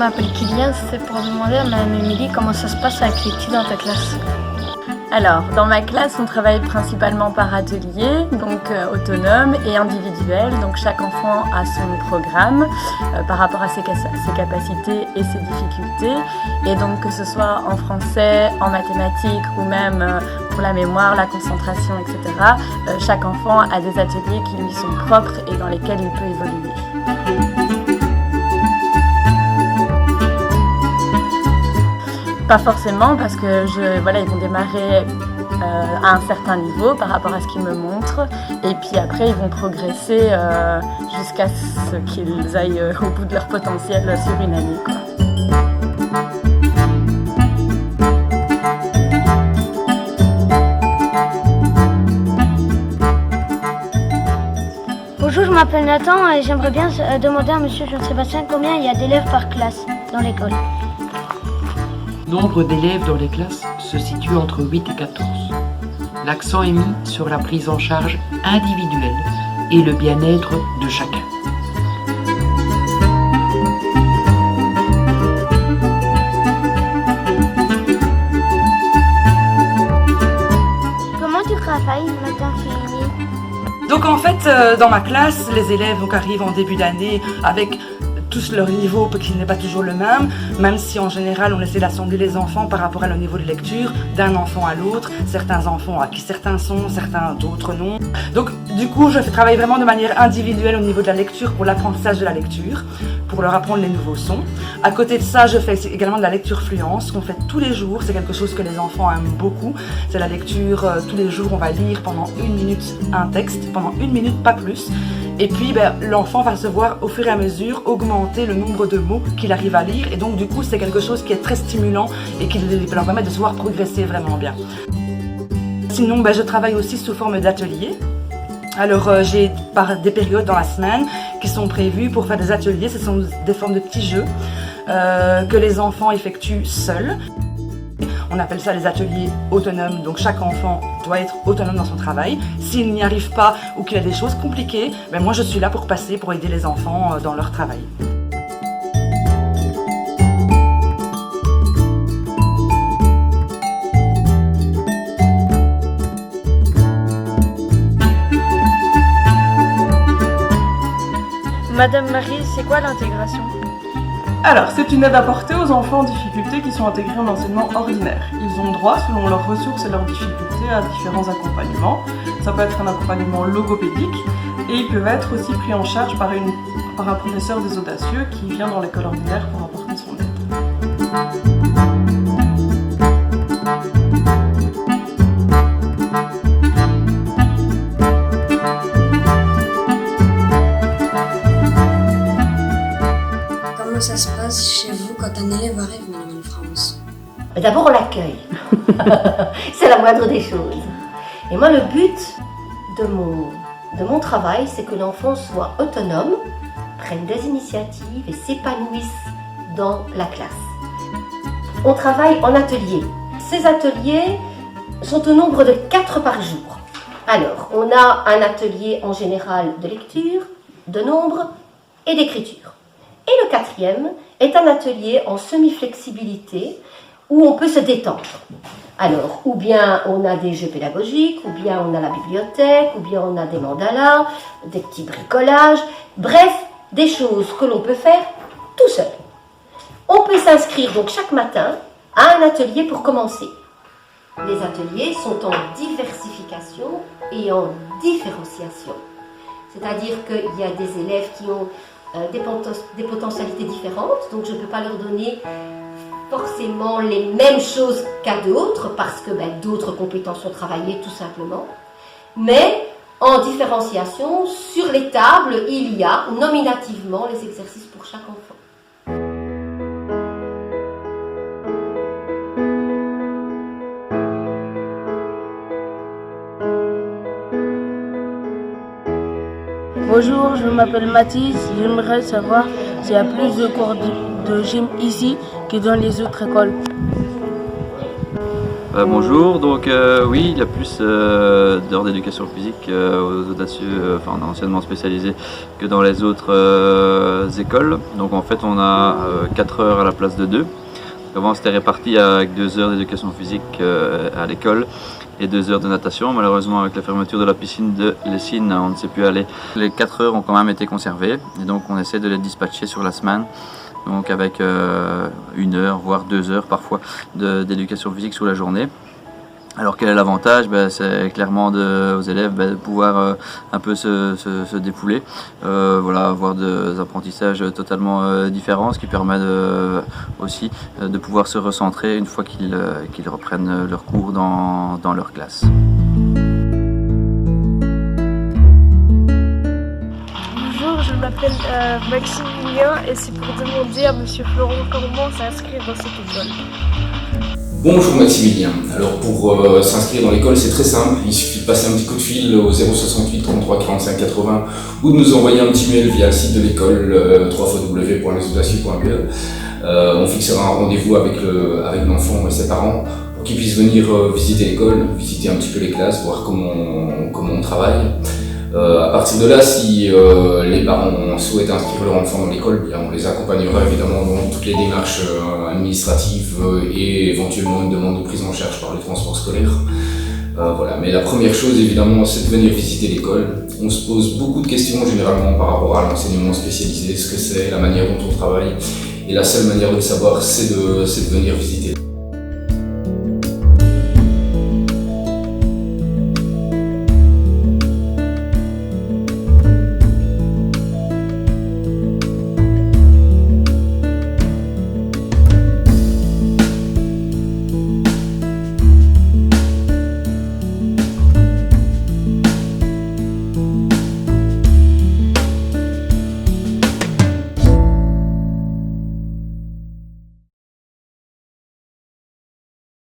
m'appelle Kylian, c'est pour demander à Mme Émilie comment ça se passe avec les petits dans ta classe. Alors, dans ma classe, on travaille principalement par atelier, donc autonome et individuel. Donc chaque enfant a son programme par rapport à ses capacités et ses difficultés. Et donc que ce soit en français, en mathématiques ou même pour la mémoire, la concentration, etc. Chaque enfant a des ateliers qui lui sont propres et dans lesquels il peut évoluer. Pas forcément parce que ils vont démarrer à un certain niveau par rapport à ce qu'ils me montrent et puis après ils vont progresser jusqu'à ce qu'ils aillent au bout de leur potentiel sur une année, quoi. Bonjour, je m'appelle Nathan et j'aimerais bien demander à Monsieur Jean-Sébastien combien il y a d'élèves par classe dans l'école. Nombre d'élèves dans les classes se situe entre 8 et 14. L'accent est mis sur la prise en charge individuelle et le bien-être de chacun. Comment tu travailles, Madame Férini? Donc en fait, dans ma classe, les élèves arrivent en début d'année avec tous leur niveau qui n'est pas toujours le même si en général on essaie d'assembler les enfants par rapport à leur niveau de lecture d'un enfant à l'autre, certains enfants à qui certains sont, certains d'autres non. Donc du coup je travaille vraiment de manière individuelle au niveau de la lecture pour l'apprentissage de la lecture, pour leur apprendre les nouveaux sons. À côté de ça, je fais également de la lecture fluence qu'on fait tous les jours, c'est quelque chose que les enfants aiment beaucoup. C'est la lecture, tous les jours on va lire pendant 1 minute un texte, pendant 1 minute pas plus. Et puis l'enfant va se voir au fur et à mesure augmenter le nombre de mots qu'il arrive à lire et donc du coup c'est quelque chose qui est très stimulant et qui leur permet de se voir progresser vraiment bien. Sinon je travaille aussi sous forme d'ateliers. Alors j'ai des périodes dans la semaine qui sont prévues pour faire des ateliers, ce sont des formes de petits jeux que les enfants effectuent seuls. On appelle ça les ateliers autonomes, donc chaque enfant doit être autonome dans son travail. S'il n'y arrive pas ou qu'il a des choses compliquées, moi je suis là pour aider les enfants dans leur travail. Madame Marie, c'est quoi l'intégration? Alors, c'est une aide apportée aux enfants en difficulté qui sont intégrés en enseignement ordinaire. Ils ont droit, selon leurs ressources et leurs difficultés, à différents accompagnements. Ça peut être un accompagnement logopédique et ils peuvent être aussi pris en charge par un professeur des audacieux qui vient dans l'école ordinaire pour apporter son aide. Comment ça se passe chez vous quand un élève arrive, Madame France? D'abord, on l'accueille. C'est la moindre des choses. Et moi, le but de mon travail, c'est que l'enfant soit autonome, prenne des initiatives et s'épanouisse dans la classe. On travaille en atelier. Ces ateliers sont au nombre de 4 par jour. Alors, on a un atelier en général de lecture, de nombre et d'écriture. Et le 4e est un atelier en semi-flexibilité où on peut se détendre. Alors, ou bien on a des jeux pédagogiques, ou bien on a la bibliothèque, ou bien on a des mandalas, des petits bricolages, bref, des choses que l'on peut faire tout seul. On peut s'inscrire donc chaque matin à un atelier pour commencer. Les ateliers sont en diversification et en différenciation. C'est-à-dire qu'il y a des élèves qui ont des potentialités différentes, donc je ne peux pas leur donner forcément les mêmes choses qu'à d'autres, parce que d'autres compétences sont travaillées tout simplement. Mais en différenciation, sur les tables, il y a nominativement les exercices pour chaque enfant. Bonjour, je m'appelle Mathis. J'aimerais savoir s'il y a plus de cours de gym ici que dans les autres écoles. Bonjour, donc oui, il y a plus d'heures d'éducation physique aux audacieux, enfin anciennement spécialisés, que dans les autres écoles. Donc en fait on a 4 heures à la place de 2. Avant c'était réparti avec 2 heures d'éducation physique à l'école et 2 heures de natation. Malheureusement avec la fermeture de la piscine de Lessines, on ne sait plus aller. Les 4 heures ont quand même été conservées et donc on essaie de les dispatcher sur la semaine. Donc avec 1 heure, voire 2 heures parfois d'éducation physique sur la journée. Alors quel est l'avantage? C'est clairement aux élèves de pouvoir un peu se dépouler, voilà, avoir des apprentissages totalement différents, ce qui permet aussi de pouvoir se recentrer une fois qu'ils reprennent leurs cours dans leur classe. Bonjour, je m'appelle Maximilien et c'est pour demander à Monsieur Florent comment s'inscrire dans cette école. Bonjour Maximilien, alors pour s'inscrire dans l'école c'est très simple, il suffit de passer un petit coup de fil au 068 33 45 80 ou de nous envoyer un petit mail via le site de l'école www.lesaudacieux.be. On fixera un rendez-vous avec l'enfant et ses parents pour qu'ils puissent venir visiter l'école, visiter un petit peu les classes, voir comment on travaille. À partir de là, si les parents souhaitent inscrire leur enfant dans l'école, on les accompagnera évidemment dans toutes les démarches administratives et éventuellement une demande de prise en charge par les transports scolaires. Voilà. Mais la première chose évidemment, c'est de venir visiter l'école. On se pose beaucoup de questions généralement par rapport à l'enseignement spécialisé, ce que c'est, la manière dont on travaille. Et la seule manière de le savoir, c'est de venir visiter.